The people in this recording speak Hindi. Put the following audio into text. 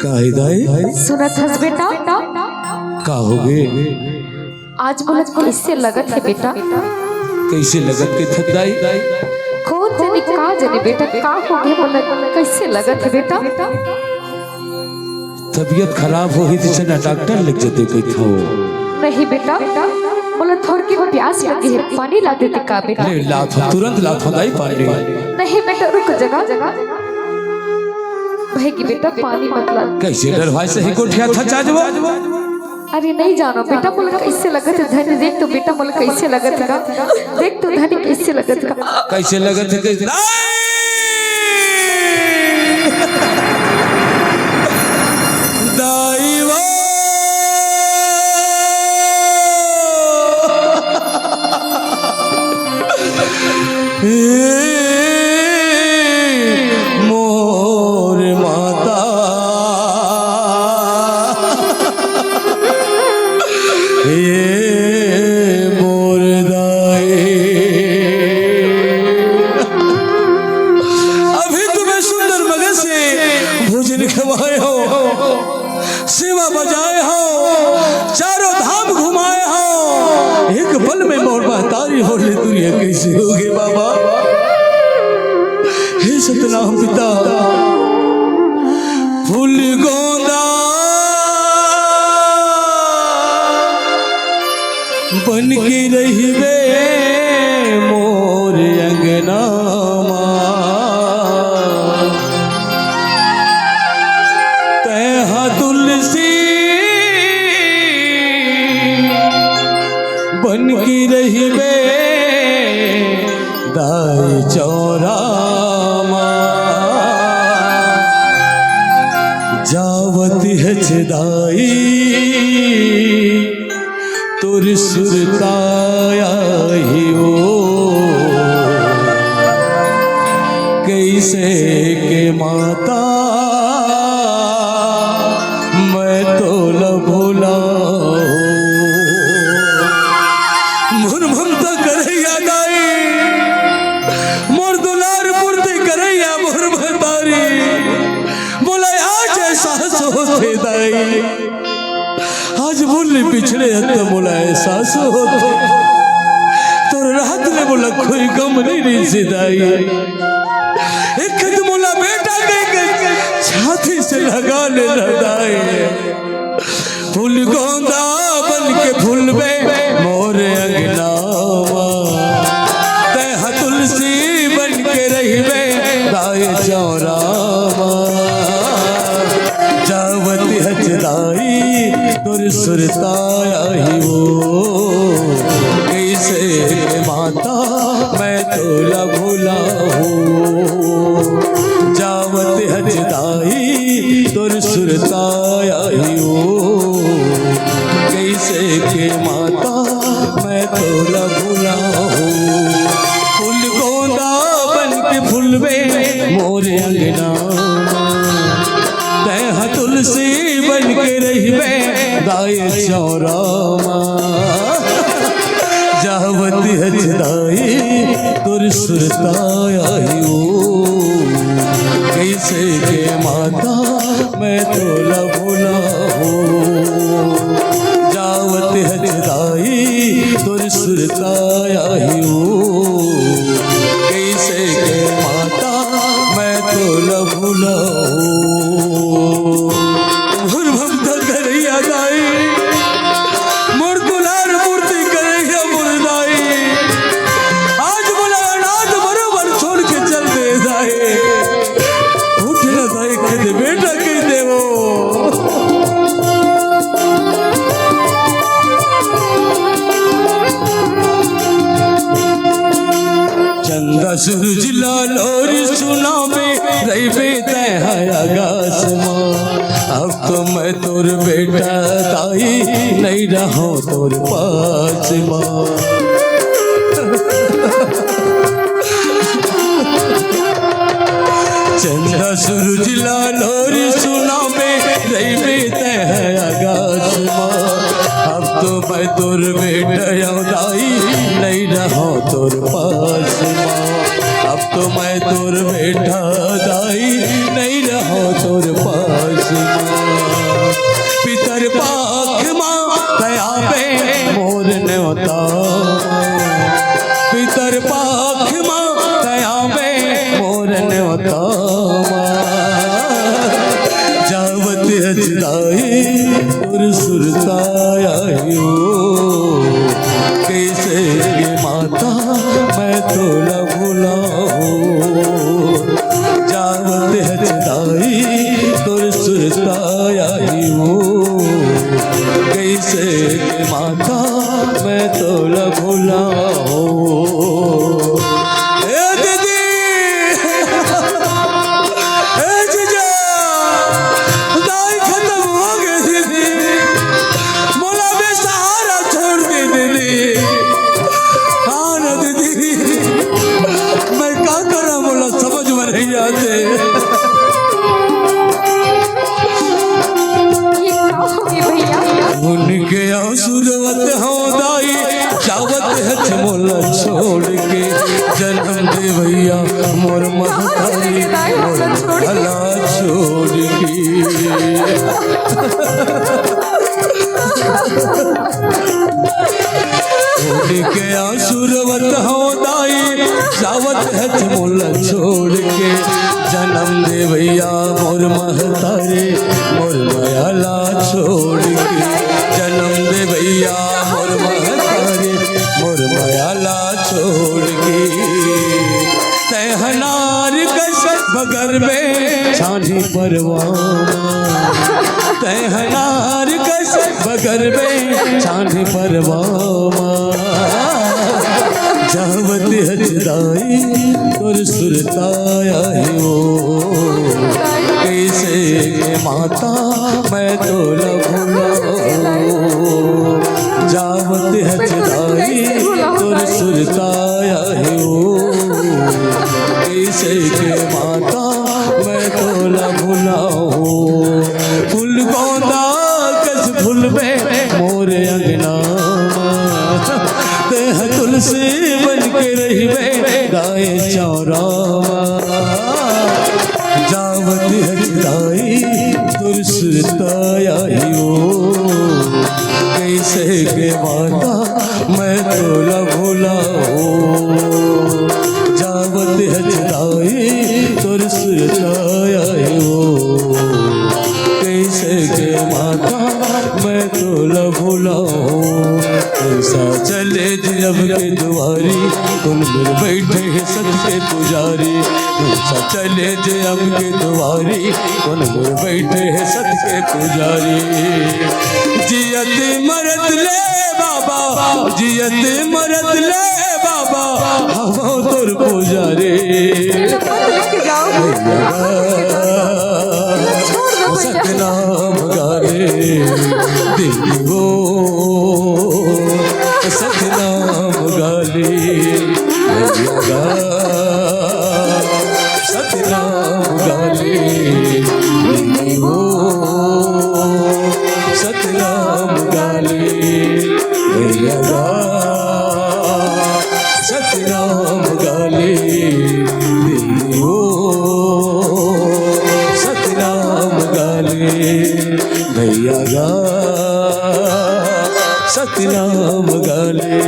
काहे दाई सुनत हस बेटा का हो गए? आज बोला कैसे लगत है बेटा? कैसे लगत के थदाई? कौन जाने का जाने बेटा का हो गए बोला कैसे लगत है बेटा? तबीयत खराब हो ही तो डॉक्टर लग जाते कोई था। नहीं बेटा बोला थोड़ की प्यास लगी है पानी ला देते का बेटा? नहीं ला तुरंत ला दाई पानी। नहीं बेटा रुक जगह भाई की बेटा पानी मत ला। कैसे डर भाई से ही कोठिया था चाजवा? अरे नहीं जानो बेटा बोला कैसे लगत है धनी देख तो बेटा बोला कैसे लगत है देख तो धनी कैसे लगत है कैसे लगत है कैसे मोर माता ये मोर दाई। अभी तुम्हें सुंदर मगज से भोजन खवाए हो, सेवा बजाए हो, चारों धाम घुमाए हो, एक पल में मोर महतारी हो ले दुनिया कैसे होगे बाबा? हे सतनाम पिता फूल गोंदा बन के रहिबे मोर अंगना तैहा तुलसी बन के रहिबे दाई चौरा जावत है छदाई तुर सुरताया ही हो कैसे के माता मैं तो ल भूला मुर ममता करैया दाई मोर दुलार पूर्ति करैया मोर महतारी बोला आज एहसास होते दाई आज बोले पिछड़े हत बोला एहसास होते तोर रात ने बोला कोई गम नहीं सिदाई एक खत बोला बेटा के छाती से लगा ले दाई फूल गोंदा बन के फूलबे मोर अंगनावा तैहा तुलसी बन के रहिबे दाई चौरावा जावत हजदाई तुर सुरताया ही वो कैसे माता मैं तो ला भूला हूँ जावत हजदाई तुर सुरताया ही वो कैसे के माता मैं तो ला भूला हूँ फूल गोंदा बन के फूलबे मोर अंगना तैहा तुलसी बन के रहिबे दाई चौरामा जावत हजदाई तुर सुरताया ही हो कैसे के माता मैं तो ला भूला हूँ जावत हजदाई तुर सुरताया ही हो कैसे के माता मैं तो ला भूला हूँ भमता करैया दाई मोर दुलार मूर्ति करैया मोर दाई आज बोला अनाथ बरोबर छोड़ के चल दे दाई उठ ना दाई कहते बेटा कह देवो चंदा सूरज लालोर सुना में रहिबे तैहा आकाश माँ अब तो मैं तोर बेटा दाई नहीं रहा तोर पास माँ चंदा सूरज लालोर सुना में रहिबे तैहा आकाश माँ अब तो मैं तोर बेटा दाई नहीं रहा तोर पास माँ अब तो मैं तोर बेटा दाई नहीं रहा तोर पास माँ मोर महतारे मोर मयाला छोड़ के जन्म दे भैया मोर महतारे मोर मयाला छोड़ के तहनार कसक बगर में छानी परवाना तहनार कसक बगर में छानी परवाना जावत हजदाई तुर सुरताया हो कैसे के माता मैं तो भूला जावत हजदाई तुर सुरताया हो कैसे के माता मैं तो भूला फूल गोंदा कस फूल में मोरे अंगना तेह तुलसी बन के रही गाय चौरा जावत हजदाई तुरसताया हो कैसे के माता मैं तोला भूला हो जावत हजदाई तुरसताया हो कैसे के माता मैं तोला भूला हो ऐसा चले जब के दुआरी कुल मिल बैठे हैं सत के पुजारी ऐसा चले जब के दुआरी कुल मिल बैठे हैं सत के पुजारी जियत मरद ले बाबा जियत मरद ले बाबा हम तोर पुजारी सतनाम गारे देवो सतनाम गाले सतनाम गाले देवो सतनाम गाले सतनाम गाले देवो सतनाम गाले भैया गा सतनाम गाले